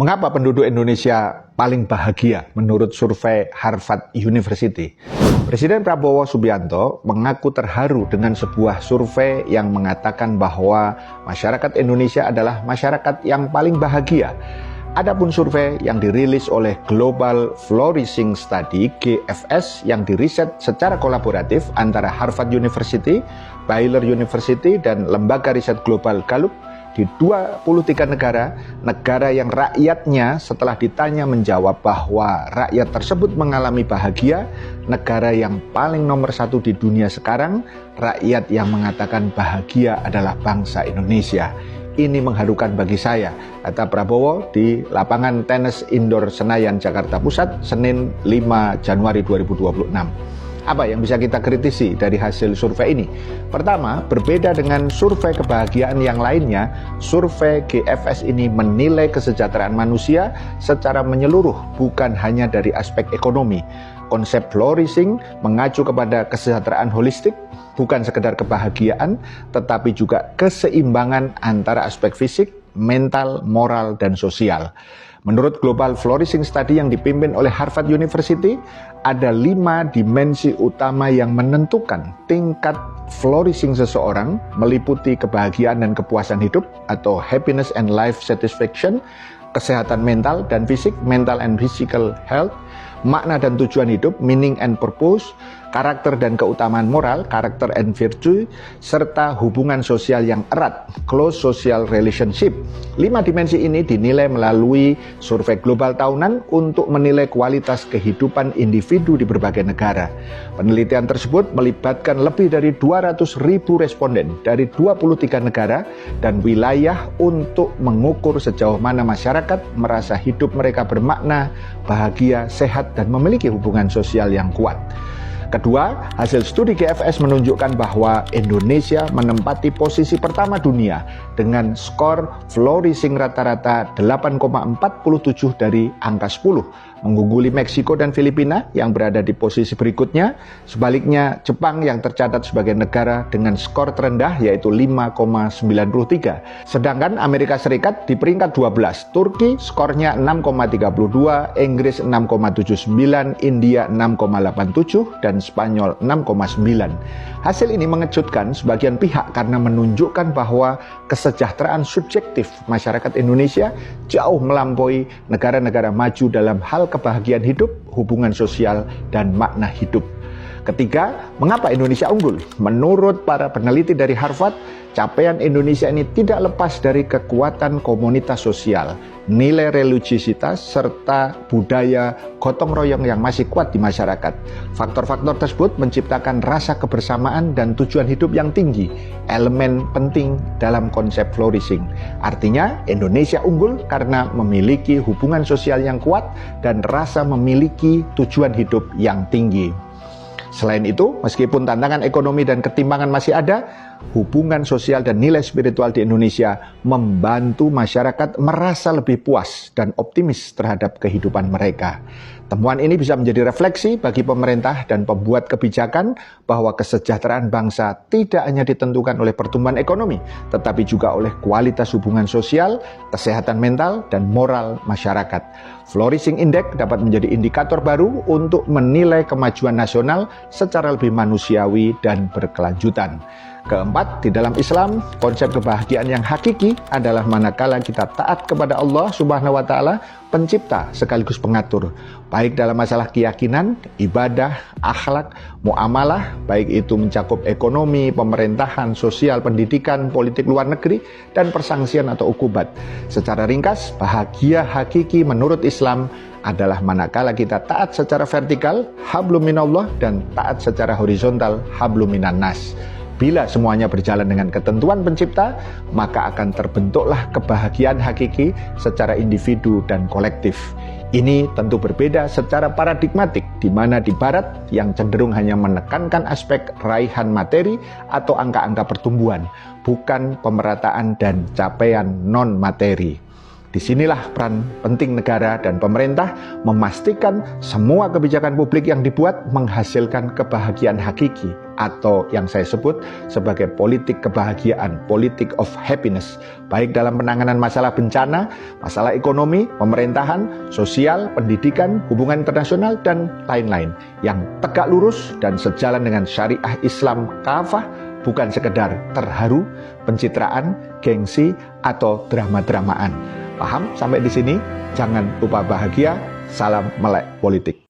Mengapa penduduk Indonesia paling bahagia menurut survei Harvard University? Presiden Prabowo Subianto mengaku terharu dengan sebuah survei yang mengatakan bahwa masyarakat Indonesia adalah masyarakat yang paling bahagia. Adapun survei yang dirilis oleh Global Flourishing Study (GFS) yang diriset secara kolaboratif antara Harvard University, Baylor University, dan lembaga riset global Gallup di 23 negara yang rakyatnya setelah ditanya menjawab bahwa rakyat tersebut mengalami bahagia. Negara yang paling nomor satu di dunia sekarang, rakyat yang mengatakan bahagia adalah bangsa Indonesia. Ini mengharukan bagi saya, kata Prabowo di lapangan tenis indoor Senayan, Jakarta Pusat, Senin 5 Januari 2026. Apa yang bisa kita kritisi dari hasil survei ini? Pertama, berbeda dengan survei kebahagiaan yang lainnya, survei GFS ini menilai kesejahteraan manusia secara menyeluruh, bukan hanya dari aspek ekonomi. Konsep flourishing mengacu kepada kesejahteraan holistik, bukan sekedar kebahagiaan, tetapi juga keseimbangan antara aspek fisik, mental, moral, dan sosial. Menurut Global Flourishing Study yang dipimpin oleh Harvard University, ada 5 dimensi utama yang menentukan tingkat flourishing seseorang, meliputi kebahagiaan dan kepuasan hidup atau happiness and life satisfaction, kesehatan mental dan fisik, mental and physical health, makna dan tujuan hidup, meaning and purpose, karakter dan keutamaan moral, character and virtue, serta hubungan sosial yang erat, close social relationship. 5 dimensi ini dinilai melalui survei global tahunan untuk menilai kualitas kehidupan individu di berbagai negara. Penelitian tersebut melibatkan lebih dari 200.000 responden dari 23 negara dan wilayah untuk mengukur sejauh mana masyarakat merasa hidup mereka bermakna, bahagia, sehat, dan memiliki hubungan sosial yang kuat. Kedua, hasil studi GFS menunjukkan bahwa Indonesia menempati posisi pertama dunia dengan skor flourishing rata-rata 8,47 dari angka 10, mengungguli Meksiko dan Filipina yang berada di posisi berikutnya. Sebaliknya, Jepang yang tercatat sebagai negara dengan skor terendah yaitu 5,93. Sedangkan Amerika Serikat di peringkat 12, Turki skornya 6,32, Inggris 6,79, India 6,87, dan Spanyol 6,9. Hasil ini mengejutkan sebagian pihak karena menunjukkan bahwa kesejahteraan subjektif masyarakat Indonesia jauh melampaui negara-negara maju dalam hal kebahagiaan hidup, hubungan sosial, dan makna hidup. Ketiga, mengapa Indonesia unggul? Menurut para peneliti dari Harvard, capaian Indonesia ini tidak lepas dari kekuatan komunitas sosial, nilai religiositas, serta budaya gotong royong yang masih kuat di masyarakat. Faktor-faktor tersebut menciptakan rasa kebersamaan dan tujuan hidup yang tinggi, elemen penting dalam konsep flourishing. Artinya, Indonesia unggul karena memiliki hubungan sosial yang kuat dan rasa memiliki tujuan hidup yang tinggi. Selain itu, meskipun tantangan ekonomi dan ketimpangan masih ada, hubungan sosial dan nilai spiritual di Indonesia membantu masyarakat merasa lebih puas dan optimis terhadap kehidupan mereka. Temuan ini bisa menjadi refleksi bagi pemerintah dan pembuat kebijakan bahwa kesejahteraan bangsa tidak hanya ditentukan oleh pertumbuhan ekonomi, tetapi juga oleh kualitas hubungan sosial, kesehatan mental, dan moral masyarakat. Flourishing Index dapat menjadi indikator baru untuk menilai kemajuan nasional secara lebih manusiawi dan berkelanjutan. Keempat, di dalam Islam, konsep kebahagiaan yang hakiki adalah manakala kita taat kepada Allah Subhanahu wa Ta'ala, pencipta sekaligus pengatur, baik dalam masalah keyakinan, ibadah, akhlak, muamalah, baik itu mencakup ekonomi, pemerintahan, sosial, pendidikan, politik luar negeri, dan persangsian atau ukubat. Secara ringkas, bahagia hakiki menurut Islam adalah manakala kita taat secara vertikal, hablum minallah, dan taat secara horizontal, hablum minan nas. Bila semuanya berjalan dengan ketentuan pencipta, maka akan terbentuklah kebahagiaan hakiki secara individu dan kolektif. Ini tentu berbeda secara paradigmatik, di mana di Barat yang cenderung hanya menekankan aspek raihan materi atau angka-angka pertumbuhan, bukan pemerataan dan capaian non-materi. Disinilah peran penting negara dan pemerintah memastikan semua kebijakan publik yang dibuat menghasilkan kebahagiaan hakiki atau yang saya sebut sebagai politik kebahagiaan, politik of happiness, baik dalam penanganan masalah bencana, masalah ekonomi, pemerintahan, sosial, pendidikan, hubungan internasional, dan lain-lain yang tegak lurus dan sejalan dengan syariah Islam kafah, bukan sekedar terharu, pencitraan, gengsi, atau drama-dramaan. Paham sampai di sini? Jangan lupa bahagia. Salam melek politik.